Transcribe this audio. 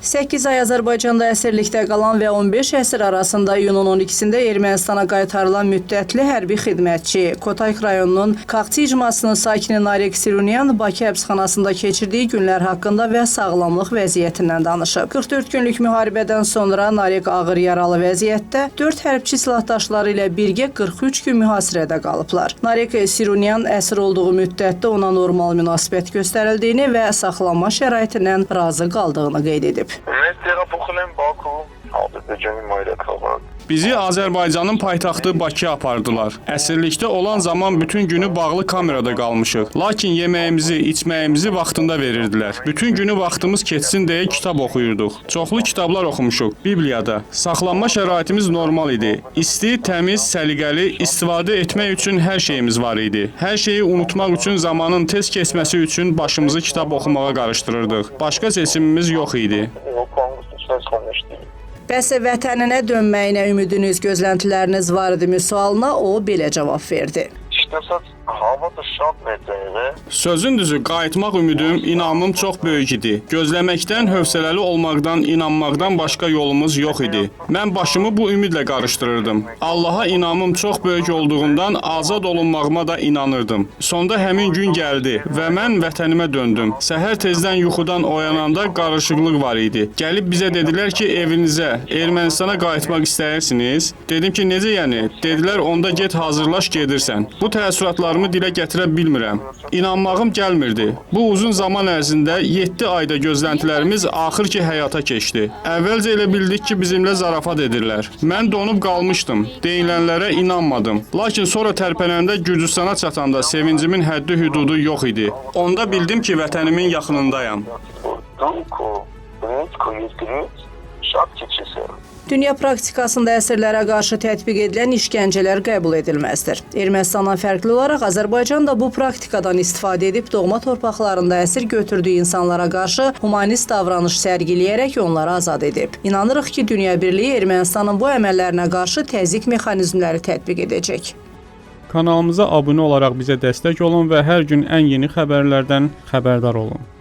8 ay Azərbaycanda əsirlikdə qalan və 15 əsir arasında iyunun 12-sində Ermənistana qaytarılan müddətli hərbi xidmətçi, Kotayk rayonunun Qaxçı icmasının sakini Narek Sirunyan Bakı həbsxanasında keçirdiyi günlər haqqında və sağlamlıq vəziyyətindən danışıb. 44 günlük müharibədən sonra Narek ağır yaralı vəziyyətdə 4 hərbçi silahdaşları ilə birgə 43 gün mühasirədə qalıblar. Narek Sirunyan əsir olduğu müddətdə ona normal münasibət göstərildiyini və saxlanma şəraitindən razı qaldığını qeyd edib. Bizi Azərbaycanın paytaxtı Bakıya apardılar. Əsirlikdə olan zaman bütün günü bağlı kamerada qalmışıq. Lakin yeməyimizi, içməyimizi vaxtında verirdilər. Bütün günü vaxtımız keçsin deyə kitab oxuyurduq. Çoxlu kitablar oxumuşuq. Bibliyada. Saxlanma şəraitimiz normal idi. İsti, təmiz, səliqəli, istifadə etmək üçün hər şeyimiz var idi. Hər şeyi unutmaq üçün zamanın tez keçməsi üçün başımızı kitab oxumağa qarışdırırdıq. Başqa seçimimiz yox idi. Bəs vətəninə dönməyinə ümidiniz, gözləntiləriniz var idimi sualına o belə cavab verdi. Sözün düzü, qayıtmaq ümidim, inamım çox böyük idi. Gözləməkdən, hövsələli olmaqdan, inanmaqdan başqa yolumuz yox idi. Mən başımı bu ümidlə qarışdırırdım. Allaha inamım çox böyük olduğundan azad olunmağıma da inanırdım. Sonda həmin gün gəldi və mən vətənimə döndüm. Səhər tezdən yuxudan oyananda qarışıqlıq var idi. Gəlib bizə dedilər ki, evinizə, Ermənistana qayıtmaq istəyirsiniz? Dedim ki, necə yəni? Dedilər, onda get hazırlaş gedirsən. Bu təəssüratlarımı dilə gətirə bilmirəm. İnanmağım gəlmirdi. Bu uzun zaman ərzində 7 ayda gözləntilərimiz axır ki həyata keçdi. Əvvəlcə elə bildik ki, bizimlə zarafat edirlər. Mən donub qalmışdım. Deyilənlərə inanmadım. Lakin sonra tərpənəndə Gürcüstana çatanda sevincimin həddi hüdudu yox idi. Onda bildim ki, vətənimin yaxınındayam. Dünya praktikasında əsirlərə qarşı tətbiq edilən işgəncələr qəbul edilməzdir. Ermənistandan fərqli olaraq Azərbaycan da bu praktikadan istifadə edib doğma torpaqlarında əsir götürdüyü insanlara qarşı humanist davranış sərgiləyərək onları azad edib. İnanırıq ki, Dünya Birliyi Ermənistanın bu əməllərinə qarşı təzyiq mexanizmləri tətbiq edəcək. Kanalımıza abunə olaraq bizə dəstək olun və hər gün ən yeni xəbərlərdən xəbərdar olun.